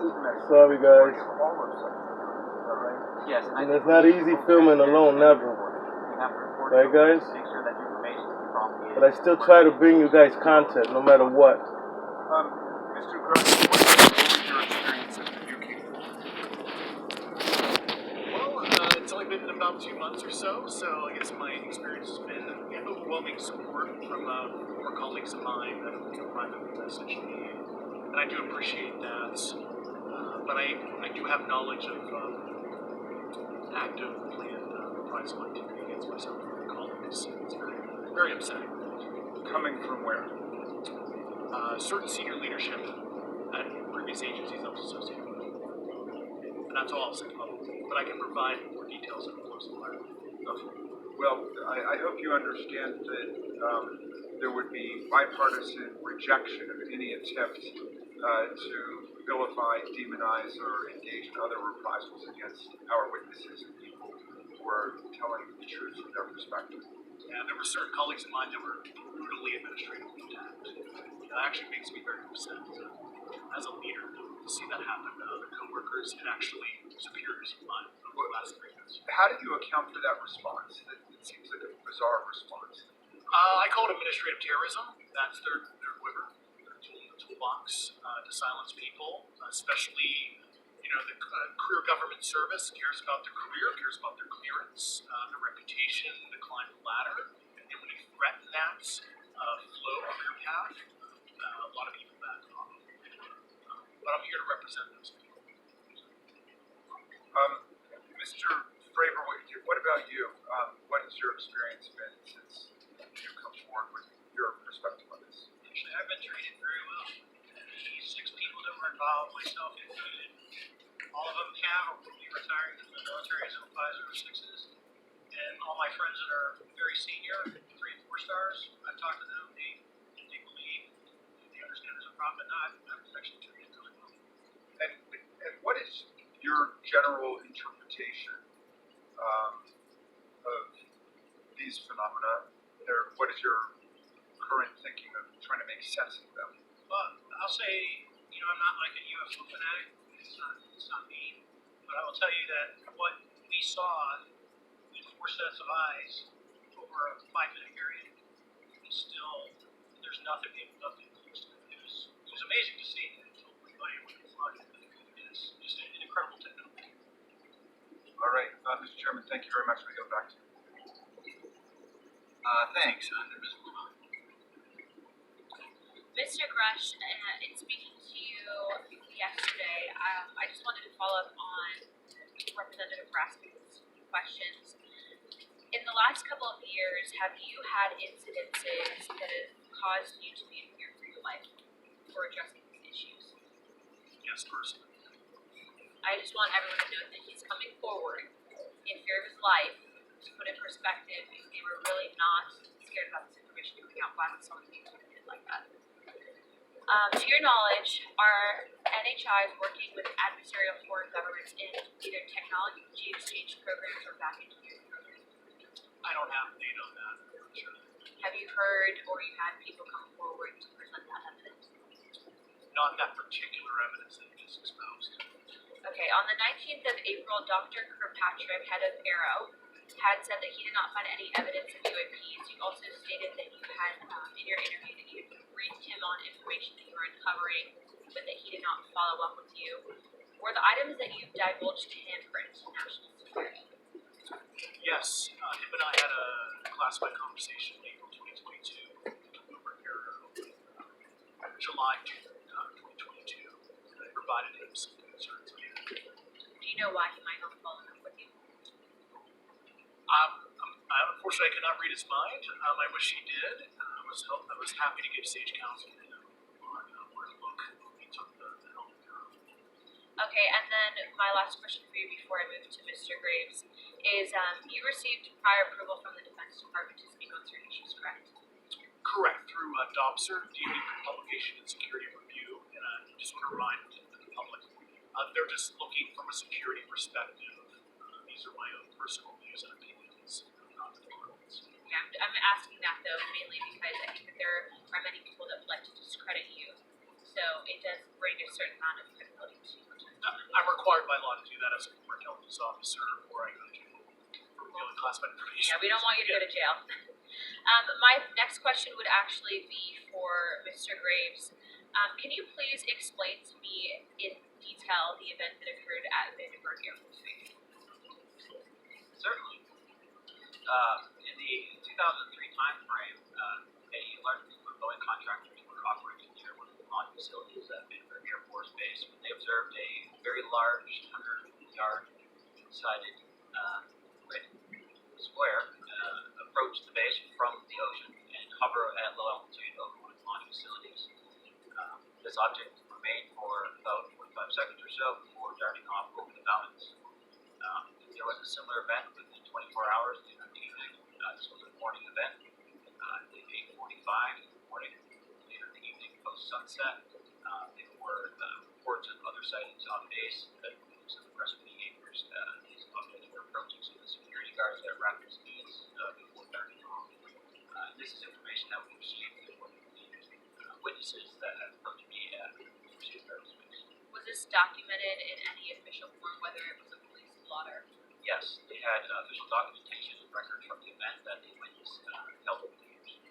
Sorry, guys. Yes, and it's not easy filming alone, never. Right, guys? But I still try to bring you guys content, no matter what. Mr. Grush, what was your experience at the UK? Well, it's only been about 2 months or so I guess my experience has been overwhelming support from former colleagues of mine that have privately messaged me, and I do appreciate that. But I do have knowledge of active planned reprisal activity against myself and my colleagues. It's very, very upsetting. Coming from where? Certain senior leadership at previous agencies I was associated with. And that's all I'll say publicly. But I can provide more details in a close environment. Okay. Well, I hope you understand that there would be bipartisan rejection of any attempt to vilify, demonize, or engage in other reprisals against our witnesses and people who are telling the truth from their perspective. Yeah, there were certain colleagues of mine that were brutally administratively attacked. That actually makes me very upset as a leader to see that happen to other coworkers and actually superiors of mine over the last 3 years. How did you account for that response? It seems like a bizarre response. I call it administrative terrorism. That's their quiver, their tool in the toolbox to silence people, especially the career government service cares about their career, cares about their clearance, their reputation, the climb the ladder, and when you threaten that flow career path, a lot of people back off. But I'm here to represent those people. Mr. Fravor, what about you? What has your experience been since you come forward with your perspective on this? Actually, I've been treated very well. The 6 people that were involved, myself included, all of them have or will be retiring from the military as 5s or 6s. And all my friends that are very senior, 3 and 4 stars, I've talked to them. They believe, they understand there's a problem, and I'm actually treated really well. And what is your general interpretation of these phenomena? What is your current thinking of trying to make sense of them? Well, I'll say, I'm not like a UFO fanatic. It's not me. But I will tell you that what we saw with 4 sets of eyes over a 5-minute period is still, there's nothing close to it. It was amazing to see. It totally by what it's like. It's just an incredible technology. All right, Mr. Chairman, thank you very much. We go back to you. Thanks, Mr. Grush, in speaking to you yesterday, I just wanted to follow up on Representative Raskin's questions. In the last couple of years, have you had incidences that have caused you to be in fear for your life for addressing these issues? Yes, personally. I just want everyone to know that he's coming forward in fear of his life to put in perspective if they were really not scared about this information coming out, why would someone be intimidated like that? To your knowledge, are NHIs working with adversarial foreign governments in either technology exchange programs or back engineering programs? I don't have data on that, I'm sure. Have you heard or you had people come forward to present that evidence? Not that particular evidence that you just exposed. Okay, on the 19th of April, Dr. Kirkpatrick, head of ARROW, had said that he did not find any evidence of UAPs. You also stated that you had, in your interview, that you had briefed him on information that you were uncovering, but that he did not follow up with you. Were the items that you divulged to him for national security? Yes, him and I had a classified conversation in April 2022 over ARROW, July 2022, and I provided him some concerns. Do you know why he might not follow up with you? Unfortunately, I could not read his mind. I wish he did. I was happy to give sage counsel to him on where to look when he took the helm of ARROW. Okay, and then my last question for you before I move to Mr. Graves is you received prior approval from the Defense Department to speak on certain issues, correct? Correct, through DOPSR, DoD Publication and Security Review, and I just want to remind the public, they're just looking from a security perspective. These are my own personal views and opinions, not the department's. Yeah, I'm asking that though mainly because I think that there are many people that would like to discredit you, so it does bring a certain amount of credibility to I'm required by law to do that as a former intelligence officer before I go to jail for revealing classified information. Yeah, we don't want you to go to jail. My next question would actually be for Mr. Graves. Can you please explain to me in detail the event that occurred at Vandenberg Air Force Base? Certainly. In the 2003 timeframe, a large group of Boeing contractors were operating near one of the launch facilities at Vandenberg Air Force Base when they observed a very large 100-yard sided red square approach the base from the ocean and hover at low altitude over one of the launch facilities. This object remained for about 45 seconds or so before darting off over the mountains. There was a similar event within 24 hours later in the evening. This was a morning event. At 8:45 in the morning, later in the evening, post-sunset, there were reports of other sightings on base that some aggressive behaviors. These objects were approaching some of the security guards at rapid speeds before darting off. This is information that we received from the witnesses that have approached me at the University of Space. Was this documented in any official form, whether it was a police blotter? Yes, they had official documentation and records from the event that the witness held over the years.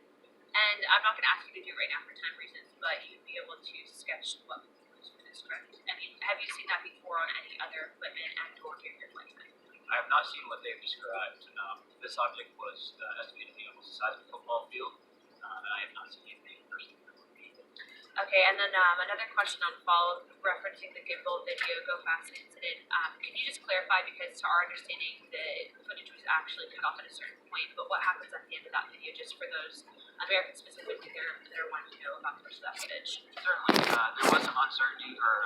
And I'm not going to ask you to do it right now for time reasons, but you'd be able to sketch what was used for this, correct? I mean, have you seen that before on any other equipment and/or carrier equipment? I have not seen what they've described. This object was estimated to be almost the size of a football field, and I have not seen anything personally. Okay, and then another question on follow-up referencing the gimbal video go fast incident. Can you just clarify, because to our understanding the footage was actually cut off at a certain point, but what happens at the end of that video, just for those Americans specifically that are wanting to know about the rest of that footage? Certainly, there was some uncertainty or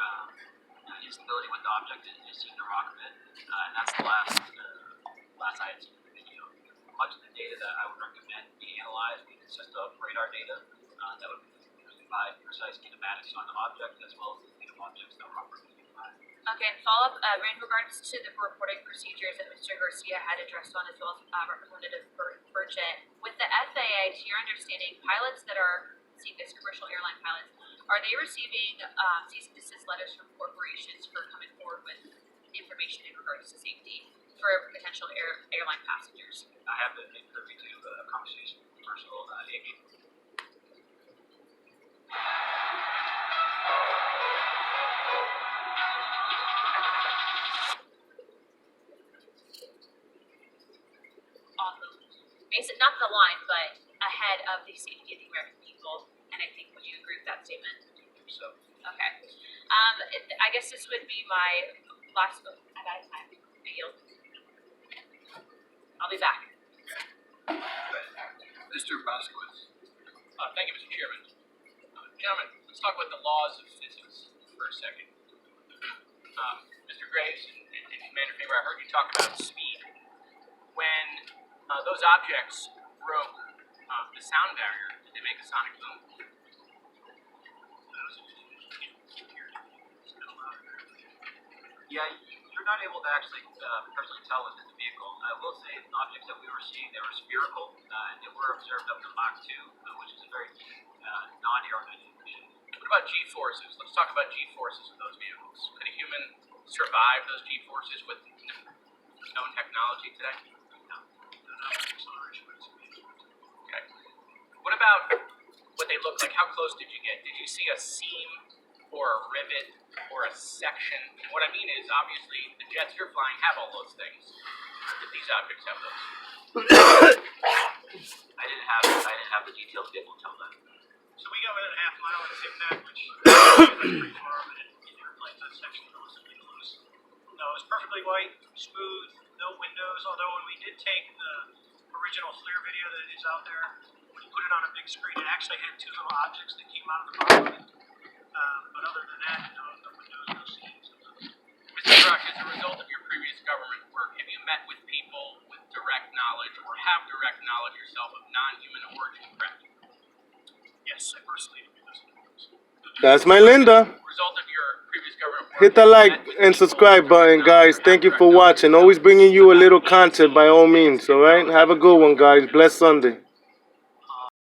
instability with the object. It seemed to rock a bit, and that's the last I had seen the video. Much of the data that I would recommend being analyzed would consist of radar data that would provide precise kinematics on the object, as well as the fleet of objects that were operating nearby. Okay, and follow-up in regards to the reporting procedures that Mr. Garcia had addressed on, as well as Representative Burchett. With the FAA, to your understanding, pilots that are seeing this, commercial airline pilots, are they receiving cease and desist letters from corporations for coming forward with information in regards to safety for potential airline passengers? I have been privy to a conversation with commercial aviation. Not the line, but ahead of the safety of the American people. And I think, would you agree with that statement? So. Okay. I guess this would be my last vote. I'm out of time. I yield. I'll be back. Mr. Vasquez. Thank you, Mr. Chairman. Gentlemen, let's talk about the laws of physics for a second. Mr. Graves and Commander Faber, I heard you talk about speed. When those objects broke the sound barrier, did they make a sonic boom? Yeah, you're not able to actually personally tell within the vehicle. I will say the objects that we were seeing, they were spherical, and they were observed up to Mach 2, which is a very non-aerodynamic mission. What about G-forces? Let's talk about G-forces of those vehicles. Could a human survive those G-forces with known technology today? No. Okay. What about what they look like? How close did you get? Did you see a seam or a rivet or a section? What I mean is, obviously, the jets you're flying have all those things. Did these objects have those? I didn't have the details to be able to tell that. So we got within a half mile of the zip back, which is pretty far, but it reflects that section relatively close. No, it was perfectly white, smooth, no windows, although when we did take the original FLIR video that is out there, when you put it on a big screen, it actually had two little objects that came out of the bottom of it. But other than that, no windows, no seams. Mr. Brush, as a result of your previous government work, have you met with people with direct knowledge or have direct knowledge yourself of non-human origin craft? Yes, I personally do those. That's my Linda. Result of your previous government work, Hit the like and subscribe button, guys. Thank you for watching. Always bringing you a little content by all means, alright? Have a good one, guys. Blessed Sunday.